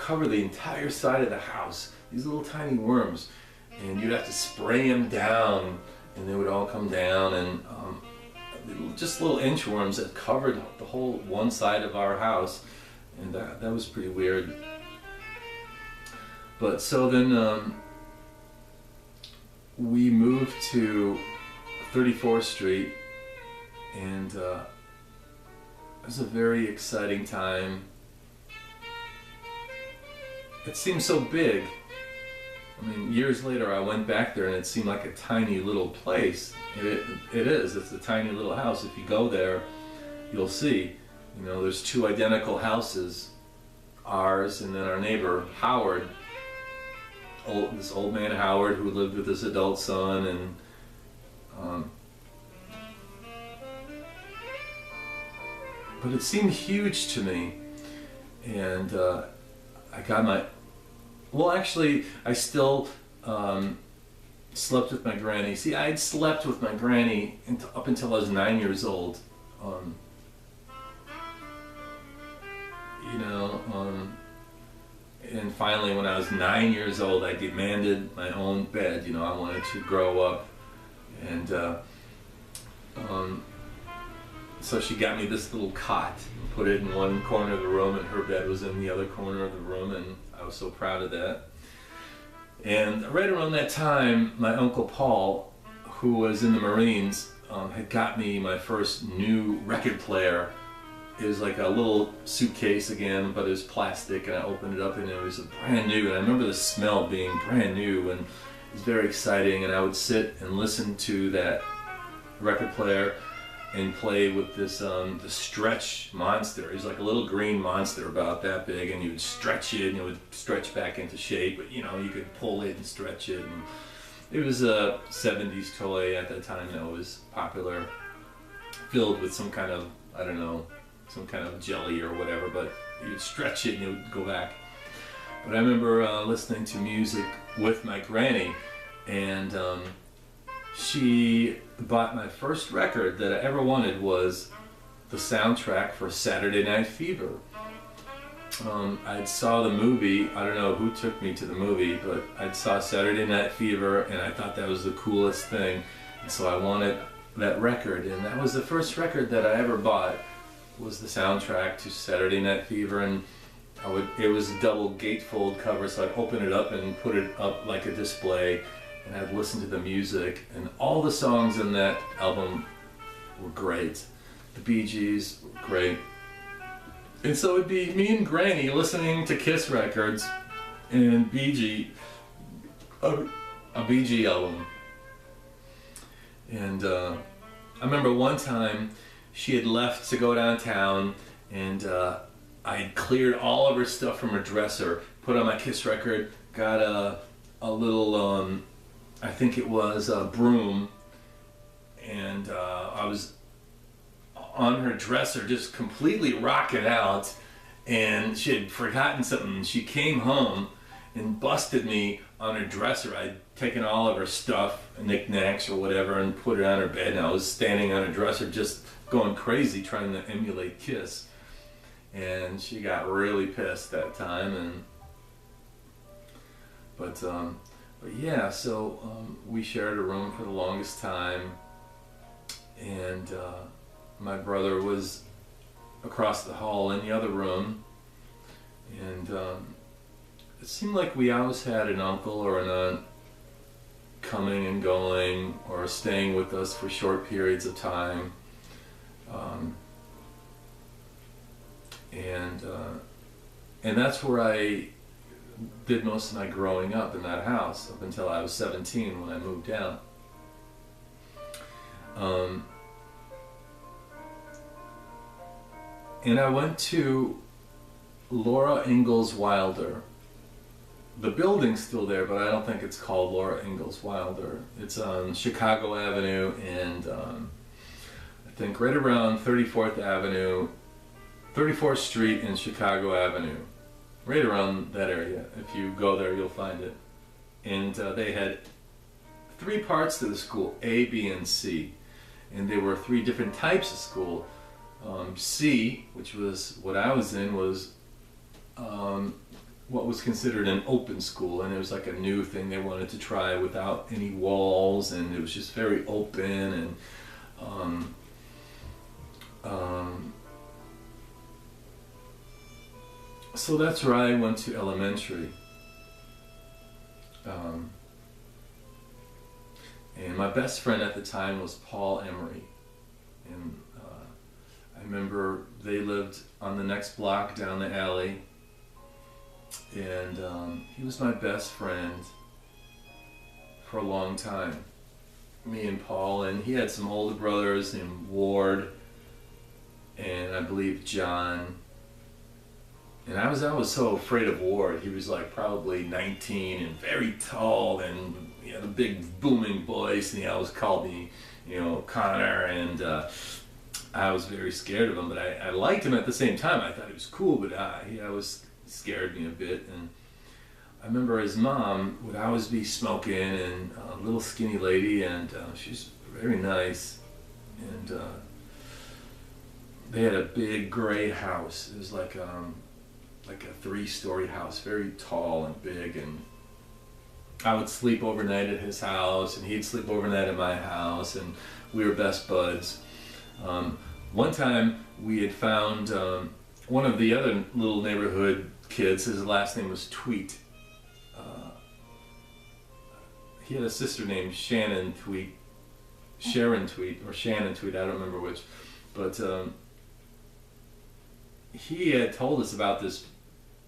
cover the entire side of the house. These little tiny worms, and you'd have to spray them down, and they would all come down, and just little inchworms that covered the whole one side of our house, and that was pretty weird. But so then we moved to 34th Street, and it was a very exciting time. It seemed so big. I mean, years later I went back there and it seemed like a tiny little place. It is. It's a tiny little house. If you go there, you'll see. You know, there's two identical houses, ours and then our neighbor Howard. This old man Howard who lived with his adult son, and but it seemed huge to me, and I got my. Well, actually, I still slept with my granny. See, I had slept with my granny up until I was 9 years old. And finally, when I was 9 years old, I demanded my own bed. You know, I wanted to grow up, and so she got me this little cot and put it in one corner of the room, and her bed was in the other corner of the room, and I was so proud of that. And right around that time, my Uncle Paul, who was in the Marines, had got me my first new record player. It was like a little suitcase again, but it was plastic, and I opened it up and it was brand new, and I remember the smell being brand new, and it was very exciting, and I would sit and listen to that record player and play with this the stretch monster. It was like a little green monster about that big, and you would stretch it and it would stretch back into shape, but you know, you could pull it and stretch it, and it was a 70s toy at that time that was popular, filled with some kind of, I don't know, some kind of jelly or whatever, but you'd stretch it and it would go back. But I remember listening to music with my granny, and she bought my first record that I ever wanted was the soundtrack for Saturday Night Fever. I saw the movie, I don't know who took me to the movie, but I saw Saturday Night Fever and I thought that was the coolest thing. And so I wanted that record, and that was the first record that I ever bought, was the soundtrack to Saturday Night Fever. And it was a double gatefold cover, so I'd open it up and put it up like a display, and I'd listen to the music, and all the songs in that album were great. The Bee Gees were great. And so it'd be me and Granny listening to Kiss records and a Bee Gee album. And I remember one time she had left to go downtown, and I had cleared all of her stuff from her dresser, put on my Kiss record, got a little, I think it was a broom, and I was on her dresser just completely rocking out, and she had forgotten something. She came home and busted me on her dresser. I'd taken all of her stuff, knickknacks or whatever, and put it on her bed, and I was standing on her dresser just going crazy trying to emulate Kiss. And she got really pissed that time, but yeah, so we shared a room for the longest time, and my brother was across the hall in the other room, and it seemed like we always had an uncle or an aunt coming and going or staying with us for short periods of time. And that's where I did most of my growing up, in that house, up until I was 17 when I moved out. And I went to Laura Ingalls Wilder. The building's still there, but I don't think it's called Laura Ingalls Wilder. It's on Chicago Avenue, and I think right around 34th Street and Chicago Avenue. Right around that area. If you go there, you'll find it. And they had 3 parts to the school, A, B, and C. And there were 3 different types of school. C, which was what I was in, was what was considered an open school, and it was like a new thing they wanted to try without any walls, and it was just very open, and so that's where I went to elementary. And my best friend at the time was Paul Emery, and I remember they lived on the next block down the alley, and he was my best friend for a long time, me and Paul, and he had some older brothers named Ward and I believe John. And I was so afraid of Ward. He was like probably 19 and very tall, and he had a big booming voice, and he always called me, Connor, and I was very scared of him, but I liked him at the same time. I thought he was cool, but he always scared me a bit. And I remember his mom would always be smoking, and a little skinny lady, and she's very nice, and they had a big gray house. It was like a 3-story house, very tall and big, and I would sleep overnight at his house, and he'd sleep overnight at my house, and we were best buds. One time we had found one of the other little neighborhood kids, his last name was Tweet. He had a sister named Sharon Tweet, I don't remember which, but he had told us about this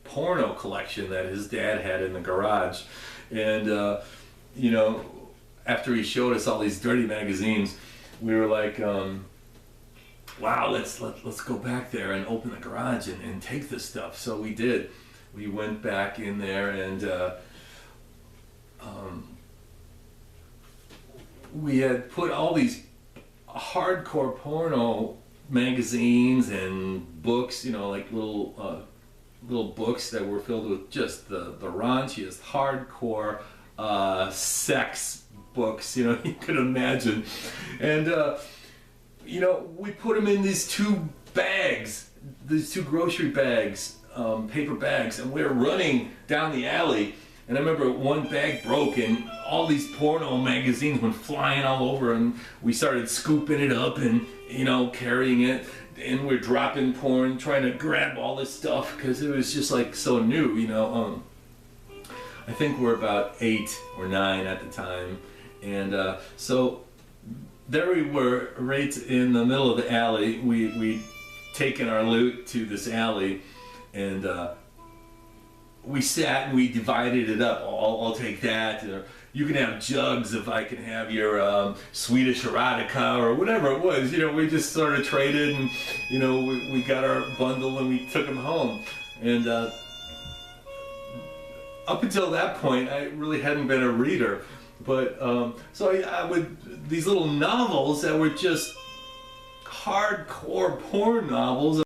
porno collection that his dad had in the garage, and after he showed us all these dirty magazines, we were like, wow, let's go back there and open the garage and take this stuff. So we did. We went back in there, and we had put all these hardcore porno magazines and books, like little books that were filled with just the raunchiest, hardcore sex books, you could imagine. And we put them in these two grocery bags, paper bags, and we were running down the alley. And I remember one bag broke, and all these porno magazines went flying all over, and we started scooping it up and carrying it, and we're dropping porn, trying to grab all this stuff because it was just like so new. I think we're about 8 or 9 at the time, and so there we were, right in the middle of the alley. We'd taken our loot to this alley, and we sat and we divided it up. I'll take that, or you can have jugs if I can have your Swedish erotica, or whatever it was. We just sort of traded, and we got our bundle and we took them home. And up until that point, I really hadn't been a reader, but so I would, these little novels that were just hardcore porn novels.